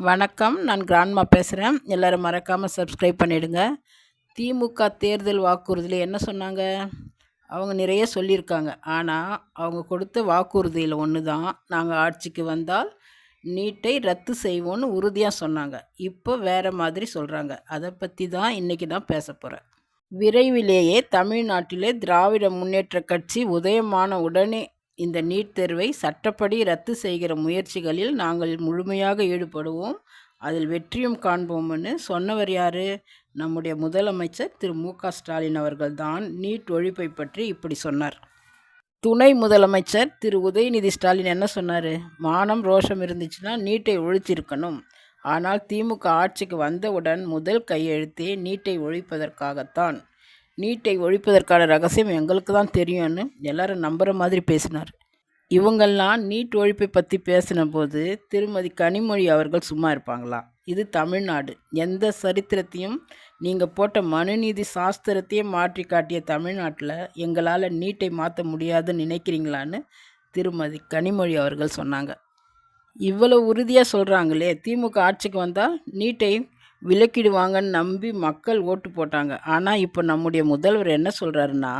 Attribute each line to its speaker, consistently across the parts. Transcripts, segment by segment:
Speaker 1: வணக்கம். நான் கிராண்ட்மா பேசுகிறேன். எல்லோரும் மறக்காமல் சப்ஸ்கிரைப் பண்ணிவிடுங்க. திமுக தேர்தல் வாக்குறுதியில் என்ன சொன்னாங்க? அவங்க நிறைய சொல்லியிருக்காங்க. ஆனால் அவங்க கொடுத்த வாக்குறுதியில் ஒன்று தான், நாங்கள் ஆட்சிக்கு வந்தால் நீட்டை ரத்து செய்வோன்னு உறுதியாக சொன்னாங்க. இப்போ வேறு மாதிரி சொல்கிறாங்க. அதை பற்றி தான் இன்றைக்கி நான் பேச போகிறேன். விரைவிலேயே தமிழ்நாட்டிலே திராவிட முன்னேற்ற கட்சி உதயமான உடனே இந்த நீட் தேர்வை சட்டப்படி ரத்து செய்கிற முயற்சிகளில் நாங்கள் முழுமையாக ஈடுபடுவோம், அதில் வெற்றியும் காண்போம்னு சொன்னவர் யார்? நம்முடைய முதலமைச்சர் திரு மு.க.ஸ்டாலின் அவர்கள் தான் நீட் ஒழிப்பை பற்றி இப்படி சொன்னார். துணை முதலமைச்சர் திரு உதயநிதி ஸ்டாலின் என்ன சொன்னார்? மானம் ரோஷம் இருந்துச்சுன்னா நீட்டை ஒழிச்சிருக்கணும். ஆனால் திமுக ஆட்சிக்கு வந்தவுடன் முதல் கையெழுத்தே நீட்டை ஒழிப்பதற்காகத்தான். நீட்டை ஒழிப்பதற்கான ரகசியம் எங்களுக்கு தான் தெரியும்னு எல்லாரும் நம்புகிற மாதிரி பேசினார். இவங்கெல்லாம் நீட் ஒழிப்பை பற்றி பேசின போது திருமதி கனிமொழி அவர்கள் சும்மா இருப்பாங்களா? இது தமிழ்நாடு. எந்த சரித்திரத்தையும் நீங்கள் போட்ட மனுநீதி சாஸ்திரத்தையே மாற்றி காட்டிய தமிழ்நாட்டில் எங்களால் நீட்டை மாற்ற முடியாதுன்னு நினைக்கிறீங்களான்னு திருமதி கனிமொழி அவர்கள் சொன்னாங்க. இவ்வளோ உறுதியாக சொல்கிறாங்களே, திமுக ஆட்சிக்கு வந்தால் நீட்டை விலக்கிடுவாங்கன்னு நம்பி மக்கள் ஓட்டு போட்டாங்க. ஆனால் இப்போ நம்முடைய முதல்வர் என்ன சொல்கிறாருன்னா,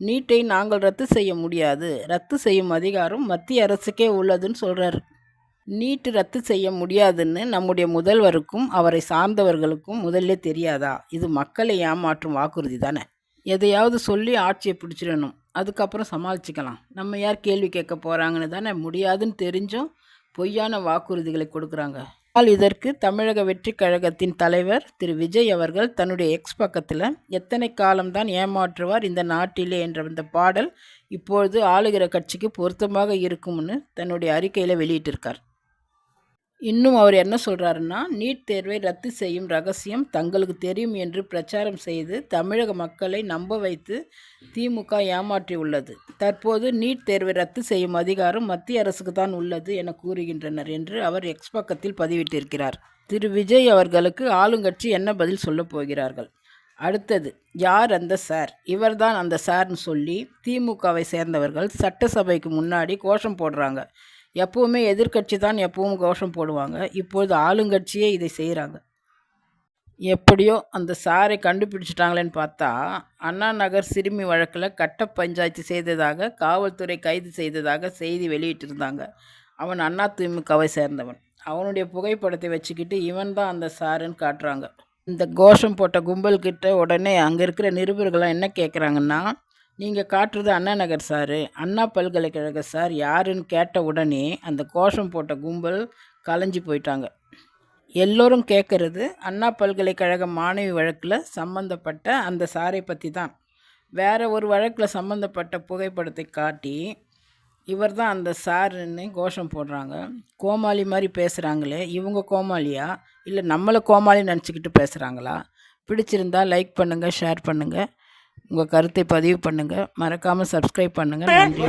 Speaker 1: நீட்டை நாங்கள் ரத்து செய்ய முடியாது, ரத்து செய்யும் அதிகாரம் மத்திய அரசுக்கே உள்ளதுன்னு சொல்கிறாரு. நீட்டு ரத்து செய்ய முடியாதுன்னு நம்முடைய முதல்வருக்கும் அவரை சார்ந்தவர்களுக்கும் முதல்ல தெரியாதா? இது மக்களை ஏமாற்றும் வாக்குறுதி தானே. எதையாவது சொல்லி ஆட்சியை பிடிச்சிடணும், அதுக்கப்புறம் சமாளிச்சுக்கலாம். நம்ம யார் கேள்வி கேட்க போகிறாங்கன்னு தானே. முடியாதுன்னு தெரிஞ்சும் பொய்யான வாக்குறுதிகளை கொடுக்குறாங்க. ஆனால் இதற்கு தமிழக வெற்றி கழகத்தின் தலைவர் திரு விஜய் அவர்கள் தன்னுடைய எக்ஸ் பக்கத்தில் எத்தனை காலம்தான் ஏமாற்றுவார் இந்த நாட்டிலே என்ற இந்த பாடல் இப்பொழுது ஆளுகிற கட்சிக்கு பொருத்தமாக இருக்கும்னு தன்னுடைய அறிக்கையில் வெளியிட்டிருக்கார். இன்னும் அவர் என்ன சொல்கிறாருன்னா, நீட் தேர்வை ரத்து செய்யும் ரகசியம் தங்களுக்கு தெரியும் என்று பிரச்சாரம் செய்து தமிழக மக்களை நம்ப வைத்து திமுக ஏமாற்றி உள்ளது. தற்போது நீட் தேர்வை ரத்து செய்யும் அதிகாரம் மத்திய அரசுக்கு தான் உள்ளது என கூறுகின்றனர் என்று அவர் எக்ஸ் பக்கத்தில் பதிவிட்டிருக்கிறார். திரு விஜய் அவர்களுக்கு ஆளுங்கட்சி என்ன பதில் சொல்லப் போகிறார்கள்? அடுத்தது, யார் அந்த சார்? இவர்தான் அந்த சார்னு சொல்லி திமுகவை சேர்ந்தவர்கள் சட்டசபைக்கு முன்னாடி கோஷம் போடுறாங்க. எப்போவுமே எதிர்கட்சி தான் எப்பவும் கோஷம் போடுவாங்க. இப்பொழுது ஆளுங்கட்சியே இதை செய்கிறாங்க. எப்படியோ அந்த சாரை கண்டுபிடிச்சிட்டாங்களேன்னு பார்த்தா, அண்ணா நகர் சிறுமி வழக்கில் கட்ட பஞ்சாயத்து செய்ததாக காவல்துறை கைது செய்ததாக செய்தி வெளியிட்டிருந்தாங்க. அவன் அண்ணா திமுகவை சேர்ந்தவன். அவனுடைய புகைப்படத்தை வச்சுக்கிட்டு இவன் தான் அந்த சாருன்னு காட்டுறாங்க. இந்த கோஷம் போட்ட கும்பல்கிட்ட உடனே அங்கே இருக்கிற நிருபர்கள்லாம் என்ன கேட்குறாங்கன்னா, நீங்கள் காட்டுறது அண்ணா நகர் சார், அண்ணா பல்கலைக்கழக சார் யாருன்னு கேட்ட உடனே அந்த கோஷம் போட்ட கும்பல் கலைஞ்சி போயிட்டாங்க. எல்லோரும் கேட்குறது அண்ணா பல்கலைக்கழக மாணவி வழக்கில் சம்மந்தப்பட்ட அந்த சாரை பற்றி தான். வேறு ஒரு வழக்கில் சம்மந்தப்பட்ட புகைப்படத்தை காட்டி இவர் தான் அந்த சாருன்னு கோஷம் போடுறாங்க. கோமாளி மாதிரி பேசுகிறாங்களே, இவங்க கோமாளியா இல்லை நம்மளை கோமாளி நினச்சிக்கிட்டு பேசுகிறாங்களா? பிடிச்சிருந்தால் லைக் பண்ணுங்கள், ஷேர் பண்ணுங்கள், உங்கள் கருத்தை பதிவு பண்ணுங்க, மறக்காம சப்ஸ்கிரைப் பண்ணுங்க. நன்றி.